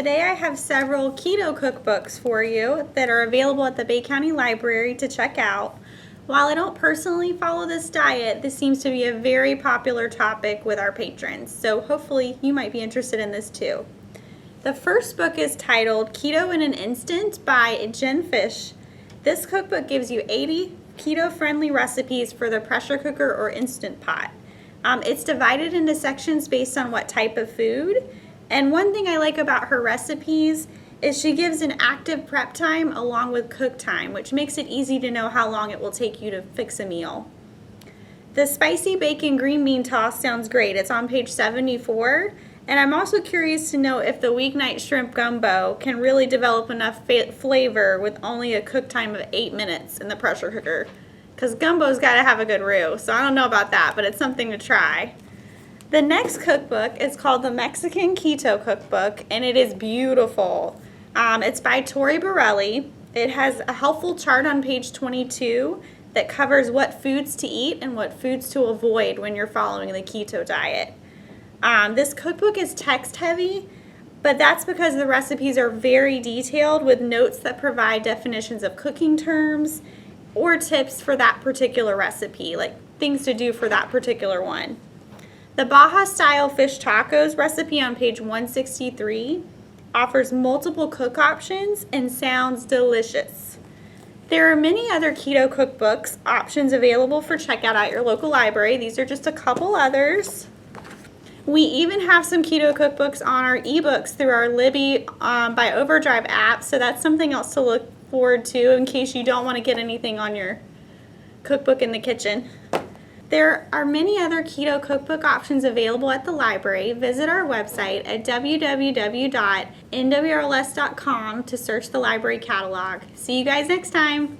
today I have several keto cookbooks for you that are available at the Bay County Library to check out. While I don't personally follow this diet, this seems to be a very popular topic with our patrons, so hopefully you might be interested in this too. The first book is titled Keto in an Instant by Jen Fish. This cookbook gives you 80 keto-friendly recipes for the pressure cooker or Instant Pot. It's divided into sections based on what type of food. And one thing I like about her recipes is she gives an active prep time along with cook time, which makes it easy to know how long it will take you to fix a meal. The spicy bacon green bean toss sounds great. It's on page 74. And I'm also curious to know if the weeknight shrimp gumbo can really develop enough flavor with only a cook time of 8 minutes in the pressure cooker. Because gumbo's got to have a good roux, so I don't know about that, but it's something to try. The next cookbook is called the Mexican Keto Cookbook, and it is beautiful. It's by Tori Borelli. It has a helpful chart on page 22 that covers what foods to eat and what foods to avoid when you're following the keto diet. This cookbook is text heavy, but that's because the recipes are very detailed with notes that provide definitions of cooking terms or tips for that particular recipe, like things to do for that particular one. The Baja Style Fish Tacos recipe on page 163 offers multiple cook options and sounds delicious. There are many other keto cookbooks options available for checkout at your local library. These are just a couple others. We even have some keto cookbooks on our ebooks through our Libby by Overdrive app, so that's something else to look forward to in case you don't want to get anything on your cookbook in the kitchen. There are many other keto cookbook options available at the library. Visit our website at www.nwrls.com to search the library catalog. See you guys next time.